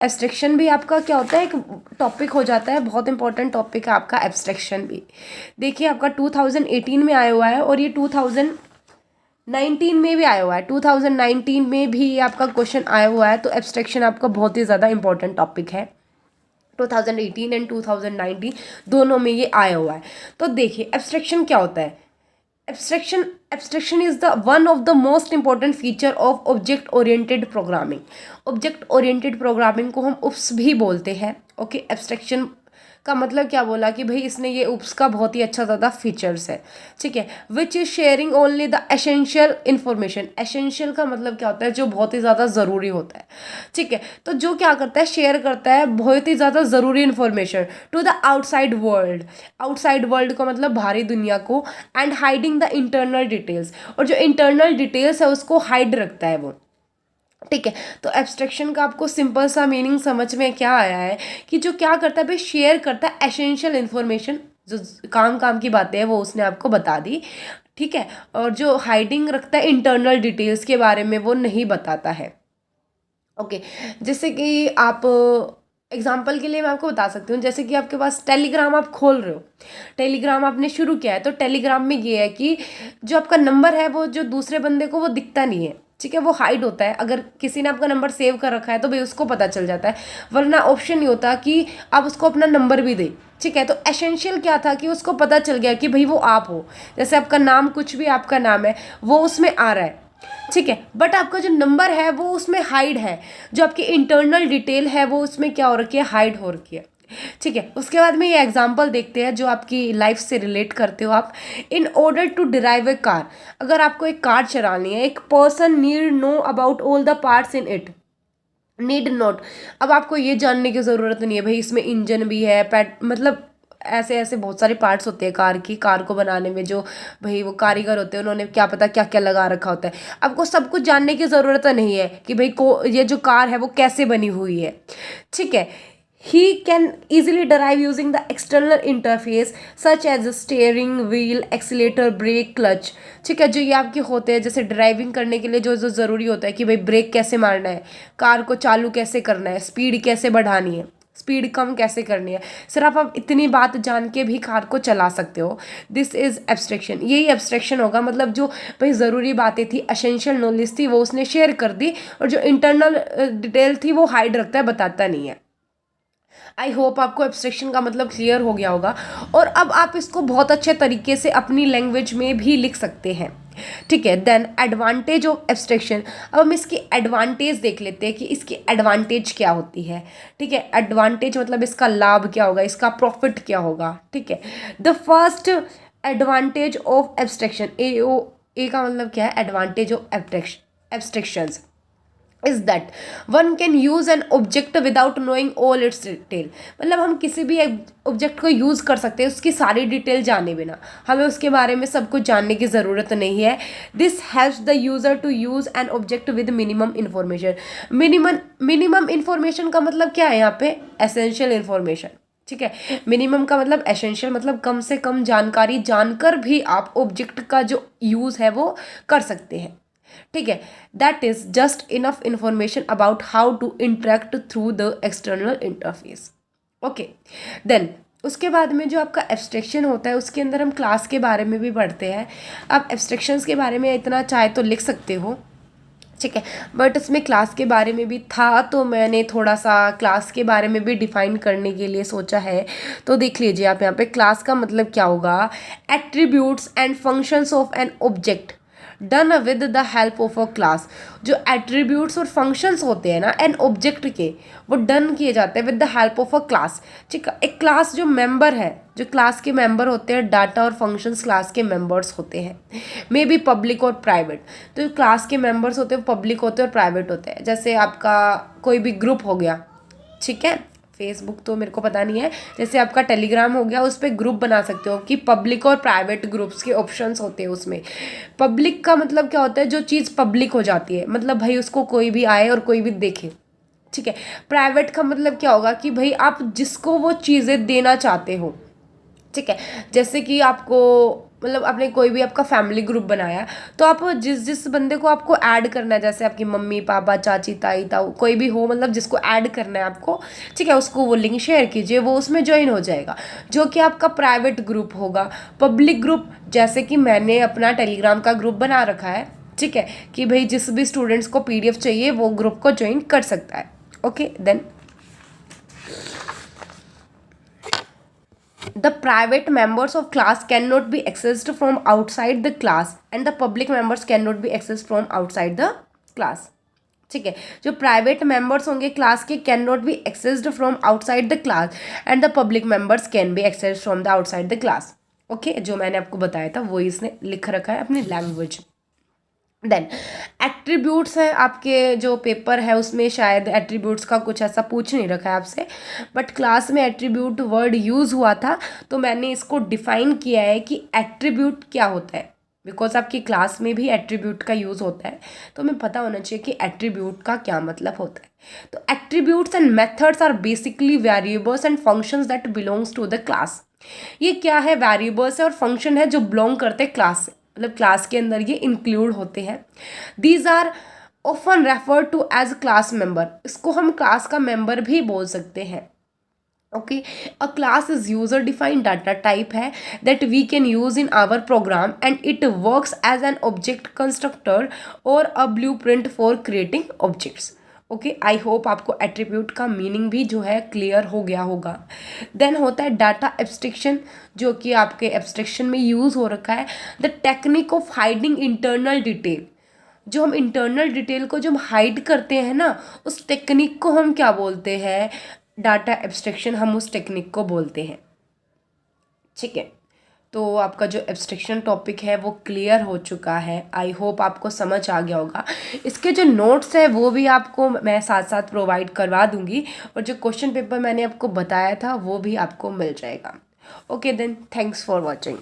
Abstraction भी आपका क्या होता है, एक टॉपिक हो जाता है, बहुत इंपॉर्टेंट टॉपिक है आपका एब्स्ट्रैक्शन भी। देखिए आपका 2018 में आया हुआ है और ये 2019 में भी आया हुआ है, 2019 में भी आपका क्वेश्चन आया हुआ है। तो एब्स्ट्रैक्शन आपका बहुत ही ज़्यादा इंपॉर्टेंट टॉपिक है, 2018 एंड 2019 दोनों में ये आया हुआ है। तो देखिए एब्स्ट्रैक्शन क्या होता है। Abstraction is the one of the most important feature of object oriented programming. Object oriented programming को हम उप्स भी बोलते हैं। ओके, एब्स्ट्रैक्शन का मतलब क्या बोला कि भाई इसने ये उप्स का बहुत ही अच्छा ज़्यादा फीचर्स है, ठीक है। Which is sharing only the essential information. Essential का मतलब क्या होता है, जो बहुत ही ज़्यादा ज़रूरी होता है, ठीक है। तो जो क्या करता है, शेयर करता है बहुत ही ज़्यादा ज़रूरी information to the outside world. Outside world का मतलब बाहरी दुनिया को, and hiding the internal details, और जो इंटरनल डिटेल्स है उसको हाइड रखता है वो, ठीक है। तो एब्स्ट्रैक्शन का आपको सिंपल सा मीनिंग समझ में क्या आया है कि जो क्या करता है भाई, शेयर करता है एसेंशियल इन्फॉर्मेशन, जो काम की बातें हैं वो उसने आपको बता दी, ठीक है। और जो हाइडिंग रखता है इंटरनल डिटेल्स के बारे में, वो नहीं बताता है। ओके, जैसे कि आप एग्जाम्पल के लिए मैं आपको बता सकती हूँ, जैसे कि आपके पास टेलीग्राम आप खोल रहे हो, टेलीग्राम आपने शुरू किया है, तो टेलीग्राम में ये है कि जो आपका नंबर है वो जो दूसरे बंदे को वो दिखता नहीं है, ठीक है, वो हाइड होता है। अगर किसी ने आपका नंबर सेव कर रखा है तो भाई उसको पता चल जाता है, वरना ऑप्शन नहीं होता कि आप उसको अपना नंबर भी दें, ठीक है। तो एसेंशियल क्या था कि उसको पता चल गया कि भाई वो आप हो, जैसे आपका नाम, कुछ भी आपका नाम है वो उसमें आ रहा है, ठीक है। बट आपका जो नंबर है वो उसमें हाइड है, जो आपकी इंटरनल डिटेल है वो उसमें क्या हो रखी है, हाइड हो रखी है, ठीक है। उसके बाद में ये एग्जांपल देखते हैं जो आपकी लाइफ से रिलेट करते हो आप। In order to drive a car, अगर आपको एक कार चलानी है, एक person need know about all the parts in it, need not. अब आपको ये जानने की ज़रूरत नहीं है भाई इसमें इंजन भी है, मतलब ऐसे ऐसे बहुत सारे पार्ट्स होते हैं कार की, कार को बनाने में जो भाई वो कारीगर होते हैं उन्होंने क्या पता क्या क्या लगा रखा होता है। आपको सब कुछ जानने की ज़रूरत नहीं है कि भाई को ये जो कार है वो कैसे बनी हुई है, ठीक है। he can easily derive using the external interface such as the steering wheel, accelerator, brake, clutch, ठीक है। जो ये आपके होते हैं जैसे ड्राइविंग करने के लिए जो जो ज़रूरी होता है कि भाई ब्रेक कैसे मारना है, कार को चालू कैसे करना है, स्पीड कैसे बढ़ानी है, स्पीड कम कैसे करनी है, सिर्फ आप इतनी बात जान के भी कार को चला सकते हो। दिस इज़ एब्स्ट्रैक्शन, यही एब्स्ट्रैक्शन होगा। मतलब जो भाई ज़रूरी बातें थी, एसेंशियल नॉलेज थी, वो उसने शेयर कर दी, और जो इंटरनल डिटेल थी वो हाइड रखता है, बताता नहीं है। आई होप आपको एब्स्ट्रैक्शन का मतलब क्लियर हो गया होगा, और अब आप इसको बहुत अच्छे तरीके से अपनी लैंग्वेज में भी लिख सकते हैं, ठीक है। देन एडवांटेज ऑफ एब्स्ट्रैक्शन, अब हम इसकी एडवांटेज देख लेते हैं कि इसकी एडवांटेज क्या होती है, ठीक है। एडवांटेज मतलब इसका लाभ क्या होगा, इसका प्रॉफिट क्या होगा, ठीक है। The first advantage of abstraction, A का मतलब क्या है, advantage of abstractions is that one can use an object without knowing all its detail. मतलब हम किसी भी ऑब्जेक्ट को यूज़ कर सकते हैं उसकी सारी डिटेल जाने बिना, हमें उसके बारे में सब कुछ जानने की ज़रूरत नहीं है। This helps the user to use an object with minimum information. Minimum information का मतलब क्या है यहाँ पे, एसेंशियल इन्फॉर्मेशन, ठीक है। मिनिमम का मतलब एसेंशियल, मतलब कम से कम जानकारी जानकर भी आप ऑब्जेक्ट का जो यूज़ है वो कर सकते हैं, ठीक है। That is just enough information about how to interact through the external interface. Okay, then उसके बाद में जो आपका एब्स्ट्रैक्शन होता है उसके अंदर हम क्लास के बारे में भी पढ़ते हैं। आप एब्स्ट्रैक्शंस के बारे में इतना चाहे तो लिख सकते हो, ठीक है, बट इसमें क्लास के बारे में भी था तो मैंने थोड़ा सा क्लास के बारे में भी डिफाइन करने के लिए सोचा है। तो देख लीजिए आप यहाँ पे, क्लास का मतलब क्या होगा, attributes and functions of an object done with the help of a class. जो एट्रीब्यूट्स और फंक्शंस होते हैं ना एन ऑब्जेक्ट के, वो डन किए जाते हैं with the help of a class, ठीक है। एक क्लास जो मेंबर है, जो क्लास के मेंबर होते हैं, डाटा और फंक्शंस क्लास के मेंबर्स होते हैं, मे बी पब्लिक और प्राइवेट। तो क्लास के मेंबर्स होते हैं पब्लिक होते हैं और प्राइवेट होते हैं। जैसे आपका कोई भी ग्रुप हो गया, ठीक है, फेसबुक तो मेरे को पता नहीं है, जैसे आपका टेलीग्राम हो गया, उस पर ग्रुप बना सकते हो कि पब्लिक और प्राइवेट ग्रुप्स के ऑप्शंस होते हैं उसमें। पब्लिक का मतलब क्या होता है, जो चीज़ पब्लिक हो जाती है, मतलब भाई उसको कोई भी आए और कोई भी देखे, ठीक है। प्राइवेट का मतलब क्या होगा कि भाई आप जिसको वो चीज़ें देना चाहते हो, ठीक है। जैसे कि आपको मतलब आपने कोई भी आपका फैमिली ग्रुप बनाया, तो आप जिस बंदे को आपको ऐड करना है, जैसे आपकी मम्मी पापा चाची ताई ताऊ कोई भी हो, मतलब जिसको ऐड करना है आपको, ठीक है, उसको वो लिंक शेयर कीजिए, वो उसमें ज्वाइन हो जाएगा, जो कि आपका प्राइवेट ग्रुप होगा। पब्लिक ग्रुप, जैसे कि मैंने अपना टेलीग्राम का ग्रुप बना रखा है, ठीक है, कि भाई जिस भी स्टूडेंट्स को PDF चाहिए वो ग्रुप को ज्वाइन कर सकता है। Okay, then the private members of class cannot be accessed from outside the class and the public members cannot be accessed from outside the class। ठीक है, जो प्राइवेट मेंबर्स होंगे क्लास के can not be accessed from outside the class and the public members can be accessed from the outside the class. Okay, जो मैंने आपको बताया था वही इसने लिख रखा है अपनी लैंग्वेज। देन एट्रीब्यूट्स है, आपके जो पेपर है उसमें शायद एट्रीब्यूट्स का कुछ ऐसा पूछ नहीं रखा है आपसे, बट क्लास में एट्रीब्यूट वर्ड यूज़ हुआ था, तो मैंने इसको डिफाइन किया है कि एट्रीब्यूट क्या होता है, बिकॉज आपकी क्लास में भी एट्रीब्यूट का यूज़ होता है, तो हमें पता होना चाहिए कि एट्रीब्यूट का क्या मतलब होता है। तो attributes and methods are basically variables and functions that belongs to the class. ये क्या है, वेरिएबल्स है और फंक्शन है जो बिलोंग करते हैं क्लास से, मतलब क्लास के अंदर ये इंक्लूड होते हैं। These are often refer to as class member, इसको हम क्लास का मेंबर भी बोल सकते हैं। Okay, a class is user defined data type है that we can use in our program and it works as an object constructor और a blueprint for creating objects. Okay, I hope आपको attribute का meaning भी जो है clear हो गया होगा। देन होता है डाटा एब्स्ट्रैक्शन, जो कि आपके एब्स्ट्रैक्शन में यूज़ हो रखा है, the technique of hiding internal detail. जो हम इंटरनल डिटेल को जो हम हाइड करते हैं ना, उस टेक्निक को हम क्या बोलते हैं, डाटा एब्स्ट्रैक्शन, हम उस टेक्निक को बोलते हैं। ठीक है, तो आपका जो एब्स्ट्रैक्शन टॉपिक है वो क्लियर हो चुका है, आई होप आपको समझ आ गया होगा। इसके जो नोट्स है वो भी आपको मैं साथ साथ प्रोवाइड करवा दूंगी, और जो क्वेश्चन पेपर मैंने आपको बताया था वो भी आपको मिल जाएगा। Okay then, thanks for watching.